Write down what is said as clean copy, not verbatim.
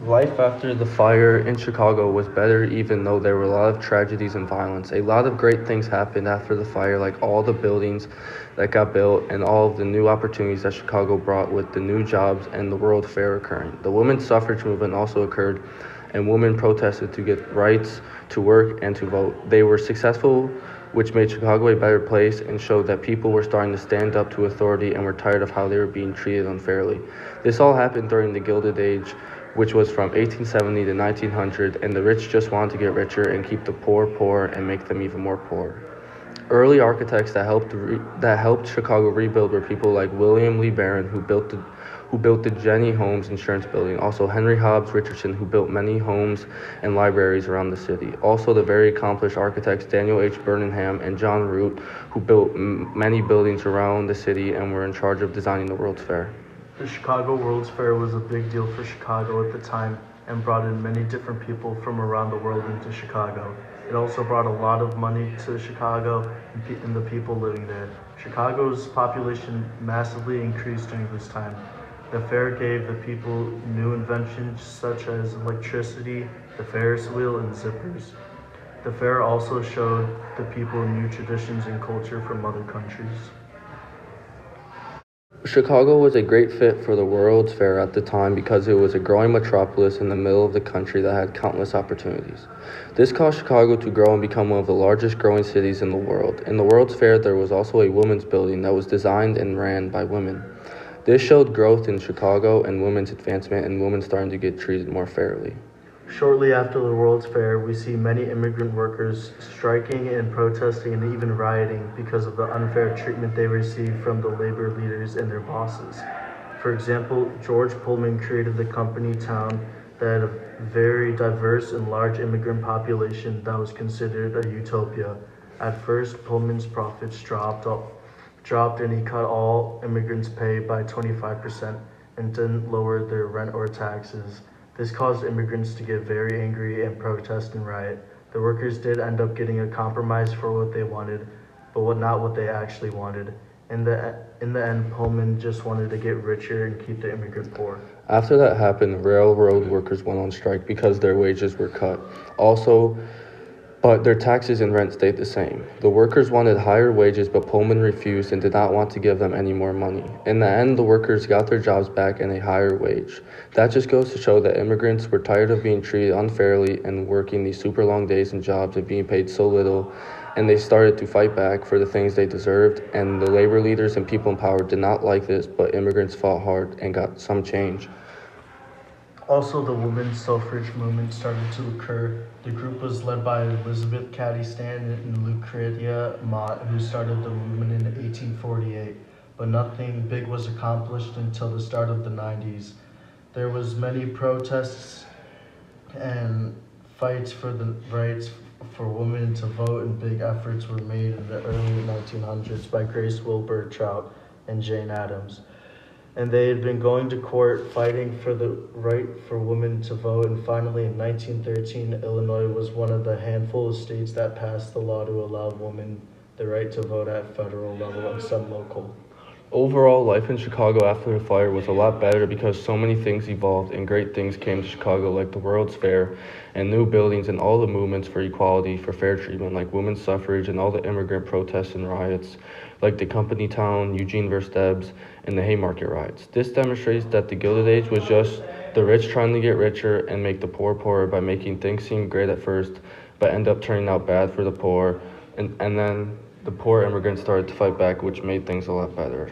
Life after the fire in Chicago was better, even though there were a lot of tragedies and violence. A lot of great things happened after the fire, like all the buildings that got built and all of the new opportunities that Chicago brought with the new jobs and the World Fair occurring. The women's suffrage movement also occurred, and women protested to get rights to work and to vote. They were successful, which made Chicago a better place and showed that people were starting to stand up to authority and were tired of how they were being treated unfairly. This all happened during the Gilded Age, which was from 1870 to 1900, and the rich just wanted to get richer and keep the poor poor and make them even more poor. Early architects that helped Chicago rebuild were people like William Lee Barron, who built the Jenny Holmes Insurance Building. Also, Henry Hobbs Richardson, who built many homes and libraries around the city. Also, the very accomplished architects Daniel H. Burnham and John Root, who built many buildings around the city and were in charge of designing the World's Fair. The Chicago World's Fair was a big deal for Chicago at the time and brought in many different people from around the world into Chicago. It also brought a lot of money to Chicago and the people living there. Chicago's population massively increased during this time. The fair gave the people new inventions such as electricity, the Ferris wheel, and zippers. The fair also showed the people new traditions and culture from other countries. Chicago was a great fit for the World's Fair at the time because it was a growing metropolis in the middle of the country that had countless opportunities. This caused Chicago to grow and become one of the largest growing cities in the world. In the World's Fair, there was also a women's building that was designed and ran by women. This showed growth in Chicago and women's advancement and women starting to get treated more fairly. Shortly after the World's Fair, we see many immigrant workers striking and protesting and even rioting because of the unfair treatment they received from the labor leaders and their bosses. For example, George Pullman created the company town that had a very diverse and large immigrant population that was considered a utopia. At first, Pullman's profits dropped and he cut all immigrants' pay by 25% and didn't lower their rent or taxes. This caused immigrants to get very angry and protest and riot. The workers did end up getting a compromise for what they wanted, but not what they actually wanted. In the end, Pullman just wanted to get richer and keep the immigrant poor. After that happened, railroad workers went on strike because their wages were cut. But their taxes and rent stayed the same. The workers wanted higher wages, but Pullman refused and did not want to give them any more money. In the end, the workers got their jobs back and a higher wage. That just goes to show that immigrants were tired of being treated unfairly and working these super long days and jobs and being paid so little, and they started to fight back for the things they deserved, and the labor leaders and people in power did not like this, but immigrants fought hard and got some change. Also, the women's suffrage movement started to occur. The group was led by Elizabeth Cady Stanton and Lucretia Mott, who started the movement in 1848, but nothing big was accomplished until the start of the 90s. There was many protests and fights for the rights for women to vote, and big efforts were made in the early 1900s by Grace Wilbur Trout and Jane Addams. And they had been going to court fighting for the right for women to vote, and finally in 1913, Illinois was one of the handful of states that passed the law to allow women the right to vote at federal level and some local. Overall, life in Chicago after the fire was a lot better because so many things evolved and great things came to Chicago, like the World's Fair and new buildings and all the movements for equality, for fair treatment, like women's suffrage and all the immigrant protests and riots, like the Company Town, Eugene versus Debs, and the Haymarket riots. This demonstrates that the Gilded Age was just the rich trying to get richer and make the poor poorer by making things seem great at first, but end up turning out bad for the poor, and then the poor immigrants started to fight back, which made things a lot better.